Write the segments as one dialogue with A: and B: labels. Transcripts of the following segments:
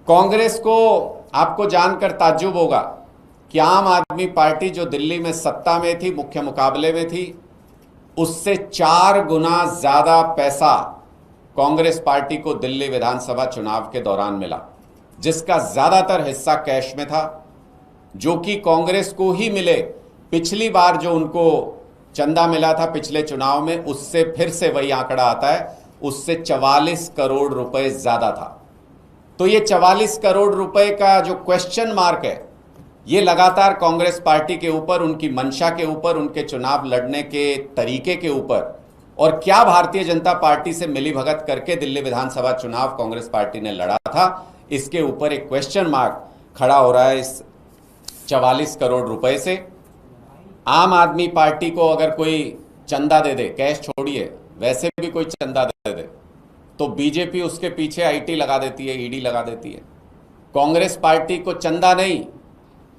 A: कांग्रेस को आपको जानकर ताज्जुब होगा कि आम आदमी पार्टी जो दिल्ली में सत्ता में थी, मुख्य मुकाबले में थी, उससे 4 गुना ज्यादा पैसा कांग्रेस पार्टी को दिल्ली विधानसभा चुनाव के दौरान मिला, जिसका ज्यादातर हिस्सा कैश में था, जो कि कांग्रेस को ही मिले। पिछली बार जो उनको चंदा मिला था पिछले चुनाव में, उससे फिर से वही आंकड़ा आता है, उससे 44 करोड़ रुपए ज्यादा था। तो ये 44 करोड़ रुपए का जो क्वेश्चन मार्क है, ये लगातार कांग्रेस पार्टी के ऊपर, उनकी मंशा के ऊपर, उनके चुनाव लड़ने के तरीके के ऊपर, और क्या भारतीय जनता पार्टी से मिलीभगत करके दिल्ली विधानसभा चुनाव कांग्रेस पार्टी ने लड़ा था, इसके ऊपर एक क्वेश्चन मार्क खड़ा हो रहा है इस 44 करोड़ रुपए से। आम आदमी पार्टी को अगर कोई चंदा दे दे, कैश छोड़िए, वैसे भी कोई चंदा दे दे, तो बीजेपी उसके पीछे आईटी लगा देती है, ईडी लगा देती है। कांग्रेस पार्टी को चंदा नहीं,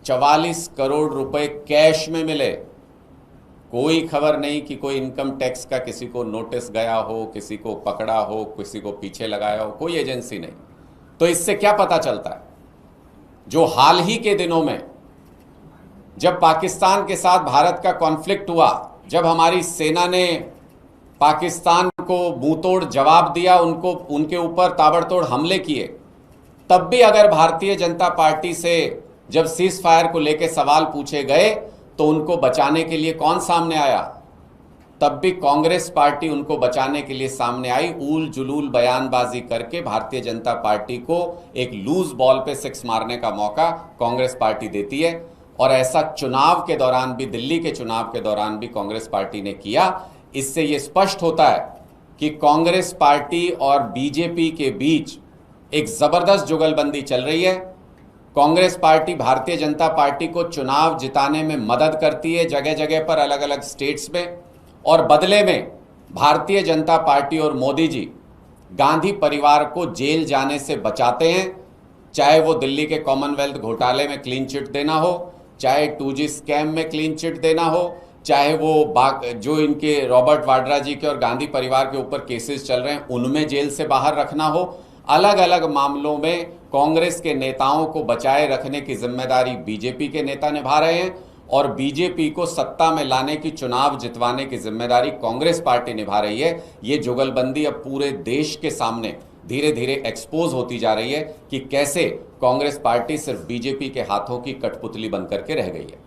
A: 44 करोड़ रुपए कैश में मिले। कोई खबर नहीं कि कोई इनकम टैक्स का किसी को नोटिस गया हो, किसी को पकड़ा हो, किसी को पीछे लगाया हो, कोई एजेंसी नहीं। तो इससे क्या पता चलता है, जो हाल ही के दिनों में जब पाकिस्तान के साथ भारत का कॉन्फ्लिक्ट हुआ, जब हमारी सेना ने पाकिस्तान को मुंहतोड़ जवाब दिया, उनके ऊपर ताबड़तोड़ हमले किए, तब भी अगर भारतीय जनता पार्टी से जब सीज फायर को लेकर सवाल पूछे गए तो उनको बचाने के लिए कौन सामने आया? तब भी कांग्रेस पार्टी उनको बचाने के लिए सामने आई। ऊल जुलूल बयानबाजी करके भारतीय जनता पार्टी को एक लूज बॉल पे 6 मारने का मौका कांग्रेस पार्टी देती है, और ऐसा चुनाव के दौरान भी, दिल्ली के चुनाव के दौरान भी कांग्रेस पार्टी ने किया। इससे यह स्पष्ट होता है कि कांग्रेस पार्टी और बीजेपी के बीच एक जबरदस्त जुगलबंदी चल रही है। कांग्रेस पार्टी भारतीय जनता पार्टी को चुनाव जिताने में मदद करती है जगह जगह पर, अलग अलग स्टेट्स में, और बदले में भारतीय जनता पार्टी और मोदी जी गांधी परिवार को जेल जाने से बचाते हैं। चाहे वो दिल्ली के कॉमनवेल्थ घोटाले में क्लीन चिट देना हो, चाहे 2G स्कैम में क्लीन चिट देना हो, चाहे वो जो इनके रॉबर्ट वाड्रा जी के और गांधी परिवार के ऊपर केसेस चल रहे हैं उनमें जेल से बाहर रखना हो। अलग अलग मामलों में कांग्रेस के नेताओं को बचाए रखने की जिम्मेदारी बीजेपी के नेता निभा रहे हैं, और बीजेपी को सत्ता में लाने की, चुनाव जितवाने की जिम्मेदारी कांग्रेस पार्टी निभा रही है। ये जुगलबंदी अब पूरे देश के सामने धीरे धीरे एक्सपोज होती जा रही है कि कैसे कांग्रेस पार्टी सिर्फ बीजेपी के हाथों की कठपुतली बनकर के रह गई है।